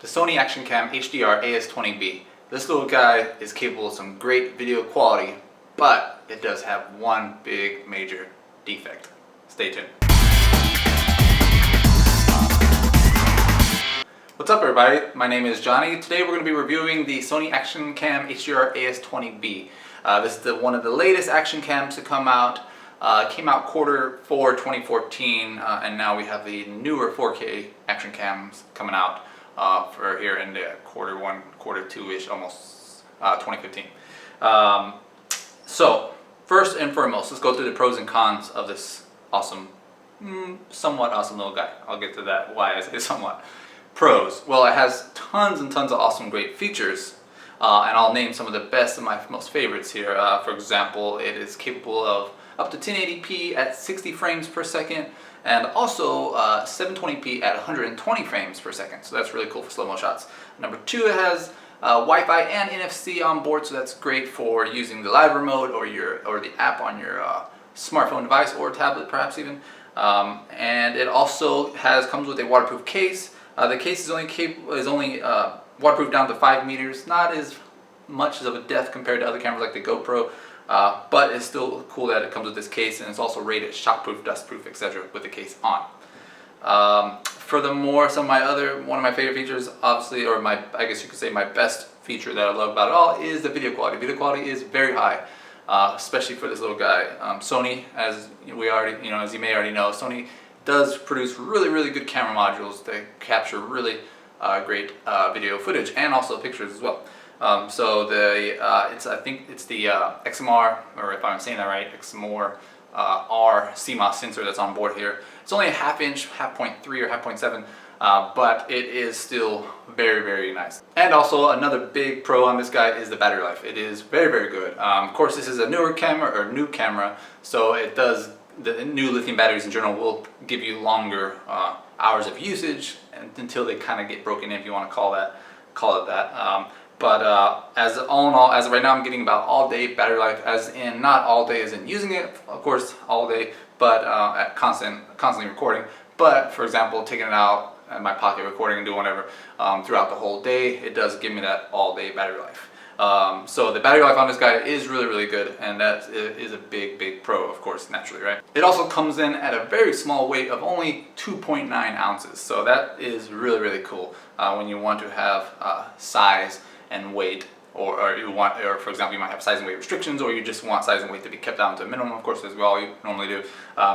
The Sony Action Cam HDR-AS20. This little guy is capable of some great video quality, but it does have one big major defect. Stay tuned. What's up everybody, my name is Johnny. Today we're going to be reviewing the Sony Action Cam HDR-AS20. This is one of the latest action cams to come out. Came out Q4 2014, and now we have the newer 4K action cams coming out for here in the Q1, Q2-ish, almost 2015. So first and foremost, let's go through the pros and cons of this awesome, somewhat awesome little guy. I'll get to that, why I say somewhat. Pros, well, it has tons and tons of awesome great features, and I'll name some of the best and my most favorites here. For example, it is capable of up to 1080p at 60 frames per second, and also 720p at 120 frames per second. So that's really cool for slow-mo shots. Number two, it has Wi-Fi and NFC on board, so that's great for using the live remote or the app on your smartphone device or tablet, perhaps even. And it also comes with a waterproof case. The case is only waterproof down to 5 meters, not as much of a depth compared to other cameras like the GoPro. But it's still cool that it comes with this case, and it's also rated shockproof, dustproof, etc. with the case on. Furthermore, one of my favorite features, obviously, or I guess you could say my best feature that I love about it all, is the video quality. Video quality is very high, especially for this little guy. Sony, as you may already know, Sony does produce really good camera modules that capture really great video footage and also pictures as well. So I think it's the XMR, or if I'm saying that right, XMR R CMOS sensor that's on board here. It's only a half-inch, 0.3 or 0.7, but it is still very nice. And also another big pro on this guy is the battery life. It is very good. Of course, this is a new camera, so the new lithium batteries in general will give you longer hours of usage until they kind of get broken in, if you want to call it that. But as all in all, as of right now, I'm getting about all day battery life, as in not all day as in using it, of course, all day, but at constantly recording. But for example, taking it out in my pocket, recording and doing whatever throughout the whole day, it does give me that all day battery life. So the battery life on this guy is really good, and that is a big pro, of course, naturally, right? It also comes in at a very small weight of only 2.9 ounces, so that is really cool when you want to have size and weight, or for example, you might have size and weight restrictions, or you just want size and weight to be kept down to a minimum, of course, as we all normally do.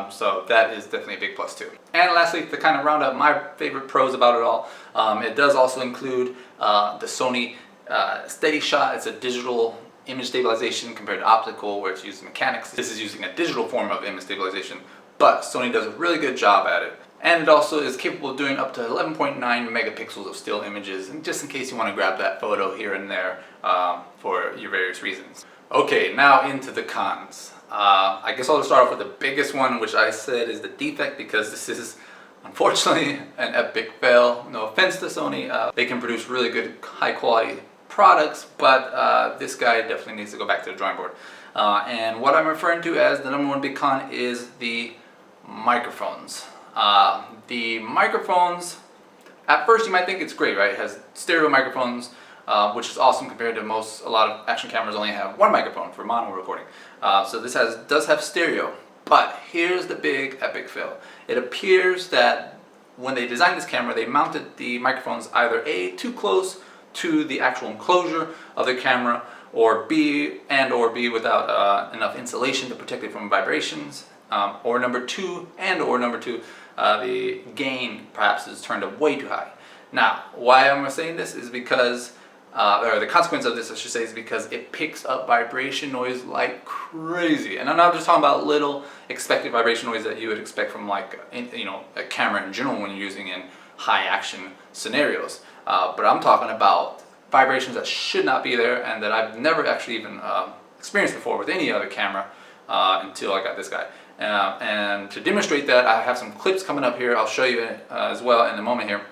So that is definitely a big plus too. And lastly, to kind of round up my favorite pros about it all, it does also include the Sony Steady Shot. It's a digital image stabilization compared to optical, where it's using mechanics. This is using a digital form of image stabilization, but Sony does a really good job at it. And it also is capable of doing up to 11.9 megapixels of still images, and just in case you want to grab that photo here and there for your various reasons. Okay, now into the cons. I guess I'll start off with the biggest one, which I said is the defect, because this is unfortunately an epic fail. No offense to Sony, they can produce really good high quality products, but this guy definitely needs to go back to the drawing board. And what I'm referring to as the #1 big con is the microphones. The microphones, at first you might think it's great, right? It has stereo microphones, which is awesome compared to a lot of action cameras only have one microphone for mono recording. So this does have stereo, but here's the big epic fail. It appears that when they designed this camera, they mounted the microphones either A, too close to the actual enclosure of the camera, or B, without enough insulation to protect it from vibrations, or number two, the gain perhaps is turned up way too high. Now, why I'm saying this is because, or the consequence of this I should say, is because it picks up vibration noise like crazy. And I'm not just talking about little expected vibration noise that you would expect from like, a camera in general when you're using in high action scenarios. But I'm talking about vibrations that should not be there, and that I've never actually even experienced before with any other camera until I got this guy. And to demonstrate that, I have some clips coming up here. I'll show you as well in a moment here.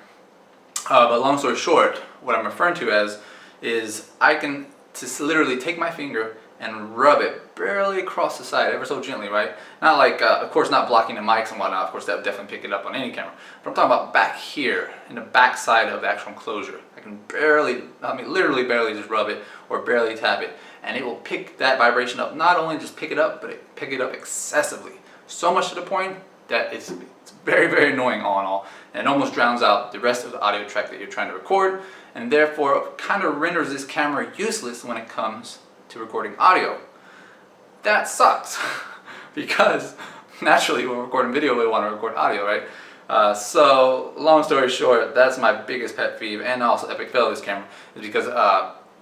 But long story short, what I'm referring to as is I can just literally take my finger and rub it barely across the side, ever so gently, right? Not like, of course, not blocking the mics and whatnot. Of course, that would definitely pick it up on any camera. But I'm talking about back here, in the back side of the actual enclosure. I can barely, I mean, literally barely just rub it or barely tap it, and it will pick that vibration up. Not only just pick it up, but it pick it up excessively. So much to the point that it's very, very annoying all in all, and it almost drowns out the rest of the audio track that you're trying to record, and therefore kind of renders this camera useless when it comes to recording audio. That sucks because naturally when we're recording video we want to record audio, right? So long story short, that's my biggest pet peeve and also epic fail of this camera, is because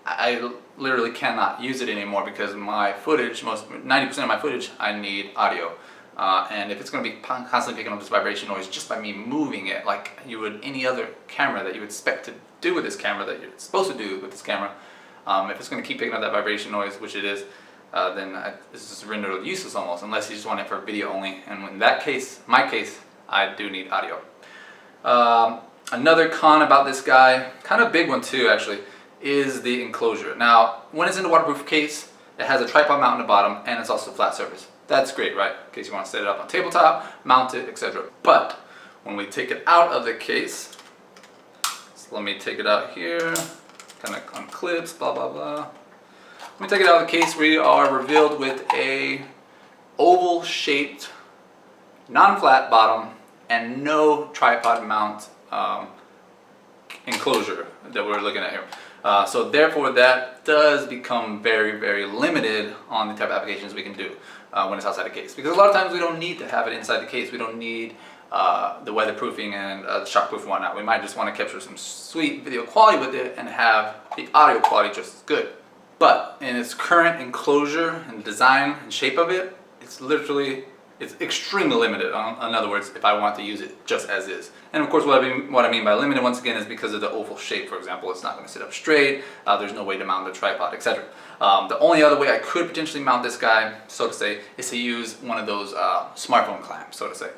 I literally cannot use it anymore because my footage, 90% of my footage, I need audio. And if it's going to be constantly picking up this vibration noise just by me moving it like you would any other camera that you would expect to do with this camera, that you're supposed to do with this camera, if it's going to keep picking up that vibration noise, which it is, then it's just rendered useless almost, unless you just want it for video only. And in that case, my case, I do need audio. Another con about this guy, kind of big one too actually, is the enclosure. Now, when it's in the waterproof case, it has a tripod mount on the bottom and it's also a flat surface. That's great, right? In case you want to set it up on tabletop, mount it, etc. But when we take it out of the case, so let me take it out here, kind of unclips, blah blah blah. When we take it out of the case, we are revealed with a oval shaped, non-flat bottom and no tripod mount enclosure that we're looking at here. So therefore that does become very, very limited on the type of applications we can do when it's outside the case. Because a lot of times we don't need to have it inside the case. We don't need the weatherproofing and the shockproof and whatnot. We might just want to capture some sweet video quality with it and have the audio quality just as good. But in its current enclosure and design and shape of it, it's extremely limited. In other words, if I want to use it just as is. And of course what I mean by limited once again is because of the oval shape. For example, it's not going to sit up straight, there's no way to mount the tripod, etc. The only other way I could potentially mount this guy, so to say, is to use one of those smartphone clamps, so to say,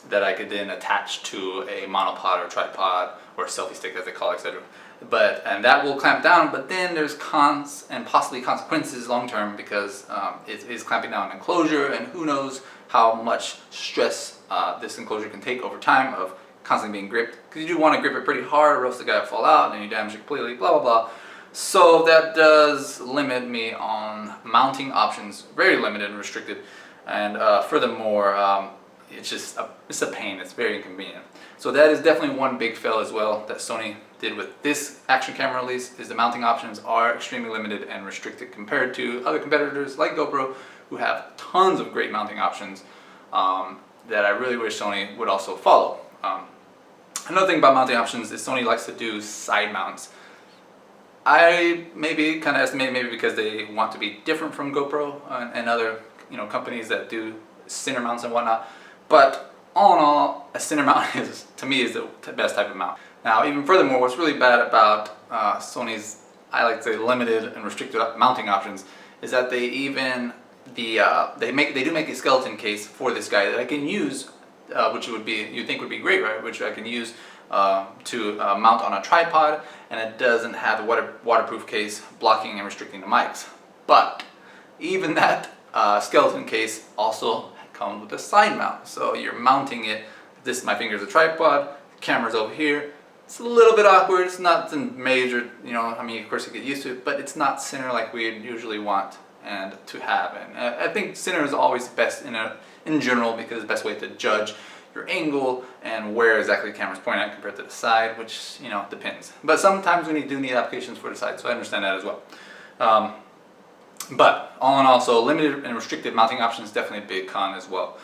that I could then attach to a monopod or tripod or a selfie stick as they call it, etc. And that will clamp down, but then there's cons and possibly consequences long term, because it is clamping down an enclosure, and who knows how much stress this enclosure can take over time of constantly being gripped, because you do want to grip it pretty hard or else the guy will fall out and you damage it completely, blah blah blah. So that does limit me on mounting options, very limited and restricted, and furthermore it's a pain, it's very inconvenient. So that is definitely one big fail as well that Sony did with this action camera release, is the mounting options are extremely limited and restricted compared to other competitors like GoPro, who have tons of great mounting options that I really wish Sony would also follow. Another thing about mounting options is Sony likes to do side mounts. I maybe kind of estimate maybe because they want to be different from GoPro and other companies that do center mounts and whatnot. But all in all, a center mount is, to me, is the best type of mount. Now, even furthermore, what's really bad about Sony's, I like to say, limited and restricted mounting options is that they even they do make a skeleton case for this guy that I can use, which you'd think would be great, right? Which I can use to mount on a tripod, and it doesn't have the waterproof case blocking and restricting the mics. But even that skeleton case also comes with a side mount, so you're mounting it. My finger is a tripod, the camera's over here. It's a little bit awkward. It's not major, I mean, of course you get used to it, but it's not center like we usually want and to have. And I think center is always best in general, because it's the best way to judge your angle and where exactly the camera's pointing at compared to the side, which depends. But sometimes we do need applications for the side, so I understand that as well. But all in all, so limited and restricted mounting options, definitely a big con as well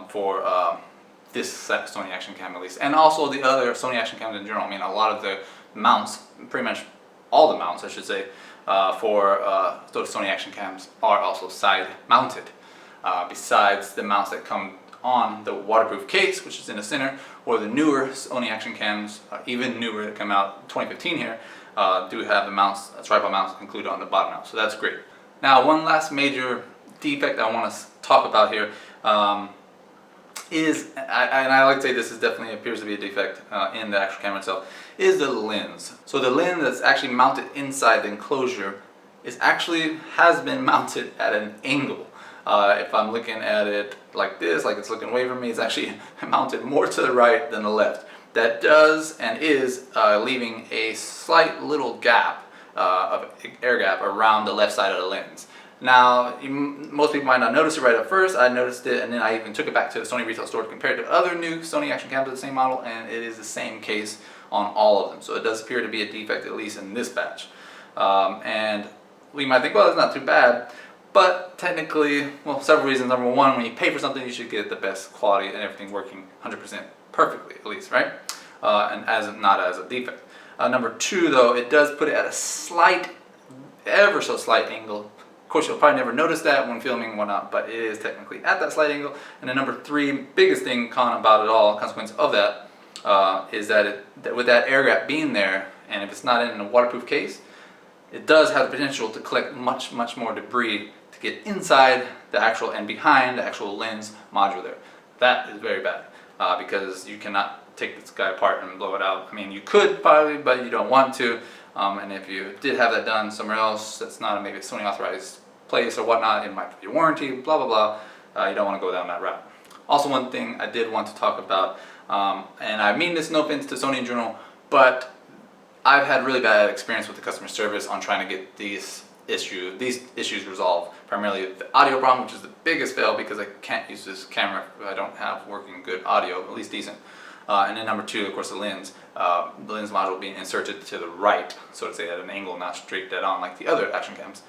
for this Sony Action Cam at least, and also the other Sony Action Cams in general. I mean, a lot of the mounts, pretty much all the mounts I should say, for those Sony Action Cams are also side mounted. Besides the mounts that come on the waterproof case, which is in the center, or the newer Sony Action Cams, even newer, that come out 2015 here, do have the mounts, tripod mounts included on the bottom now, so that's great. Now, one last major defect I want to talk about here is, and I like to say this definitely appears to be a defect in the actual camera itself, is the lens. So the lens that's actually mounted inside the enclosure is actually has been mounted at an angle. If I'm looking at it like this, like it's looking away from me, it's actually mounted more to the right than the left. That does and is leaving a slight little gap of air gap around the left side of the lens. Now, most people might not notice it right at first. I noticed it, and then I even took it back to the Sony retail store to compare it to other new Sony Action Cams of the same model, and it is the same case on all of them. So it does appear to be a defect, at least in this batch. And we might think, well, it's not too bad. But technically, well, several reasons. Number one, when you pay for something, you should get the best quality and everything working 100% perfectly, at least, right? And not as a defect. Number two, though, it does put it at a slight, ever so slight angle. Of course, you'll probably never notice that when filming and whatnot, but it is technically at that slight angle. And then number three, biggest thing about it all, consequence of that, is that with that air gap being there, and if it's not in a waterproof case, it does have the potential to collect much, much more debris to get inside the actual and behind the actual lens module there. That is very bad because you cannot take this guy apart and blow it out. I mean, you could probably, but you don't want to. And if you did have that done somewhere else, that's not maybe a Sony authorized place or whatnot, it might be warranty, blah, blah, blah. You don't want to go down that route. Also, one thing I did want to talk about, and I mean this no offense to Sony in general, but I've had really bad experience with the customer service on trying to get these issues resolved. Primarily the audio problem, which is the biggest fail because I can't use this camera if I don't have working good audio, at least decent. And then number two, of course, the lens module being inserted to the right, so to say, at an angle, not straight dead on like the other action cams.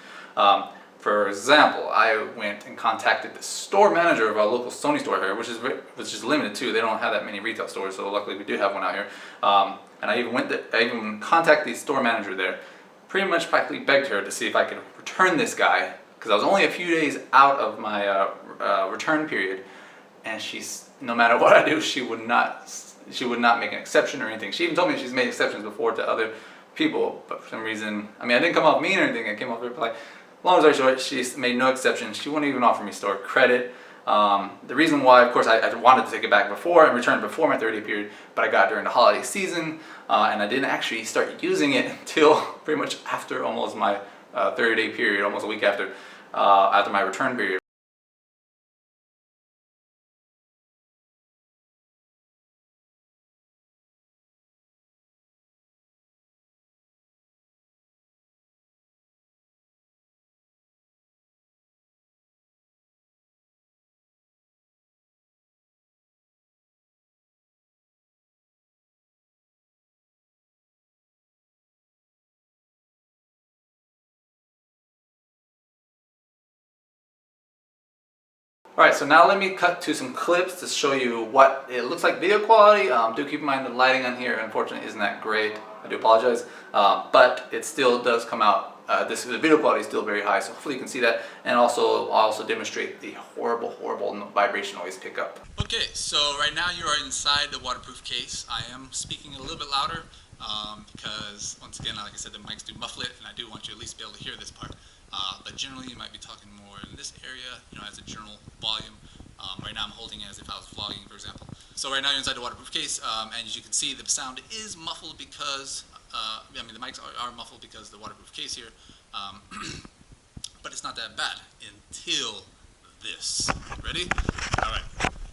For example, I went and contacted the store manager of our local Sony store here, which is limited too. They don't have that many retail stores, so luckily we do have one out here. And I even contacted the store manager there, pretty much practically begged her to see if I could return this guy, because I was only a few days out of my return period, and no matter what I do, she would not make an exception or anything. She even told me she's made exceptions before to other people, but for some reason, I mean, I didn't come off mean or anything. I came off very polite. Long story short, she made no exceptions. She wouldn't even offer me store credit. The reason why, of course, I wanted to take it back before and return before my 30-day period, but I got during the holiday season, and I didn't actually start using it until pretty much after almost my 30-day period, almost a week after my return period. Alright, so now let me cut to some clips to show you what it looks like video quality. Do keep in mind the lighting on here, unfortunately, isn't that great. I do apologize, but it still does come out. The video quality is still very high, so hopefully you can see that. And also, I'll also demonstrate the horrible vibration noise pickup. Okay, so right now you are inside the waterproof case. I am speaking a little bit louder because, once again, like I said, the mics do muffle it, and I do want you at least to be able to hear this part. But generally you might be talking more in this area, as a general volume. Right now I'm holding it as if I was vlogging, for example. So right now you're inside the waterproof case, and as you can see, the sound is muffled because, the mics are muffled because of the waterproof case here. But it's not that bad until this. Ready? Alright.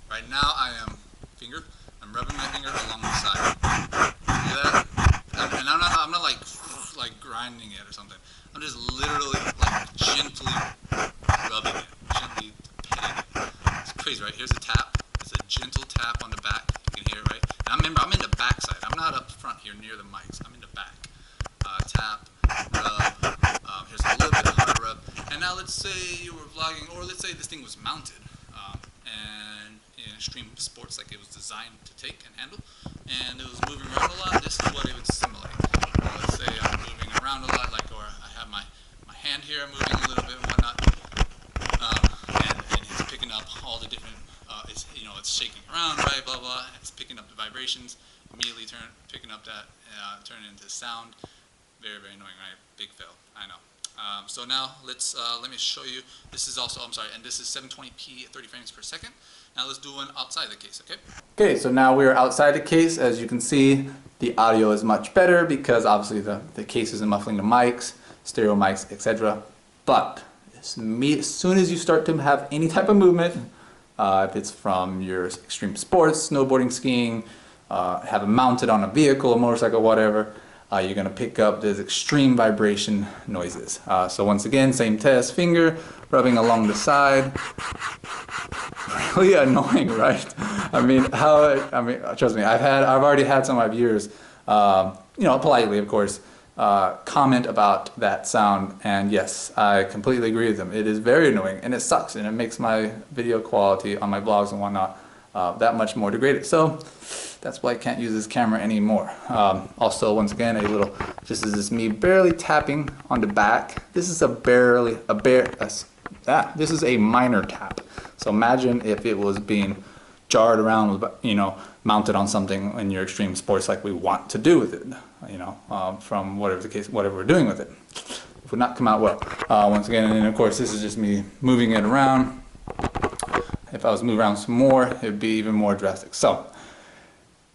Right now I'm rubbing my finger along the side. See that? And I'm not like grinding it or something. I'm just literally gently rubbing it, gently petting it. It's crazy, right? Here's a tap. It's a gentle tap on the back. You can hear it, right? And remember, I'm in the back side. I'm not up front here near the mics. I'm in the back. Tap, rub. Here's a little bit of hard rub. And now let's say you were vlogging, or let's say this thing was mounted, and in extreme sports, like it was designed to take and handle, and it was moving around a lot. This is what it would simulate. Let's say I'm moving around a lot, or I have my hand here moving a little bit and whatnot, and it's picking up all the different, it's shaking around, right, blah, blah, it's picking up the vibrations, immediately picking up that, turn it into sound. Very, very annoying, right? Big fail, I know. So now let me show you. This is also, and this is 720p at 30 frames per second. Now let's do one outside the case, okay? Okay, so now we're outside the case. As you can see, the audio is much better because obviously the case isn't muffling the mics. stereo mics, etc. But as soon as you start to have any type of movement, if it's from your extreme sports, snowboarding, skiing, have it mounted on a vehicle, a motorcycle, whatever, you're going to pick up these extreme vibration noises. So once again, same test, finger rubbing along the side. Really annoying, right? I mean, trust me, I've already had some of my viewers, politely, of course, comment about that sound, and yes, I completely agree with them. It is very annoying, and it sucks, and it makes my video quality on my vlogs and whatnot that much more degraded. So that's why I can't use this camera anymore. Also, once again, this is me barely tapping on the back. This is this is a minor tap. So imagine if it was being jarred around, mounted on something in your extreme sports like we want to do with it, from whatever the case, whatever we're doing with it. It would not come out well. Once again, and then of course this is just me moving it around. If I was moving around some more, it would be even more drastic. So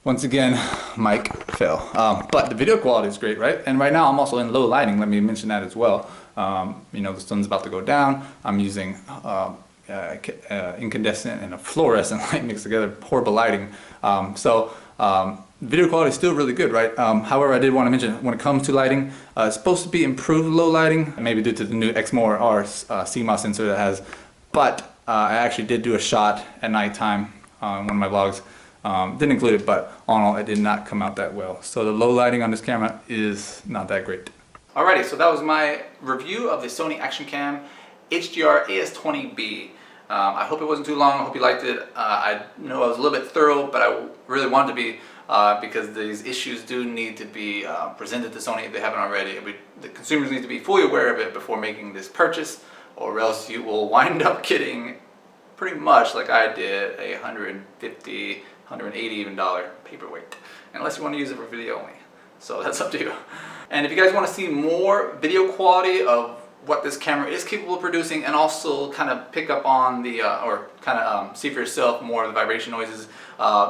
once again, mic fail. But the video quality is great, right? And right now I'm also in low lighting. Let me mention that as well. The sun's about to go down. I'm using incandescent and a fluorescent light mixed together, horrible lighting. Video quality is still really good, right? However, I did want to mention, when it comes to lighting, it's supposed to be improved low lighting, maybe due to the new X-More-R CMOS sensor that has, but I actually did do a shot at nighttime on one of my vlogs. Didn't include it, but all in all, it did not come out that well. So the low lighting on this camera is not that great. Alrighty, so that was my review of the Sony Action Cam HDR-AS20B. I hope it wasn't too long. I hope you liked it. I know I was a little bit thorough, but I really wanted to be because these issues do need to be presented to Sony if they haven't already. The consumers need to be fully aware of it before making this purchase, or else you will wind up getting pretty much like I did, a $150, $180 even paperweight, unless you want to use it for video only. So that's up to you. And if you guys want to see more video quality of what this camera is capable of producing, and also kind of pick up on the see for yourself more of the vibration noises,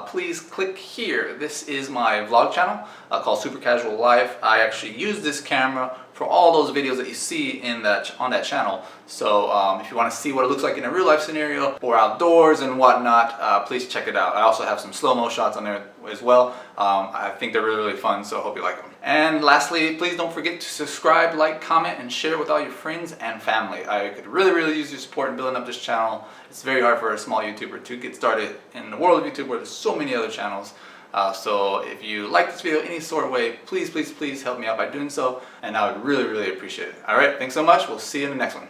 please click here. This is my vlog channel called Super Casual Life. I actually use this camera for all those videos that you see on that channel. So if you want to see what it looks like in a real life scenario or outdoors and whatnot, please check it out. I also have some slow-mo shots on there as well. I think they're really fun, so I hope you like them. And lastly, please don't forget to subscribe, like, comment, and share with all your friends and family. I could really use your support in building up this channel. It's very hard for a small YouTuber to get started in the world of YouTube where there's so many other channels. So if you like this video any sort of way, please help me out by doing so, and I would really appreciate it. Alright, thanks so much. We'll see you in the next one.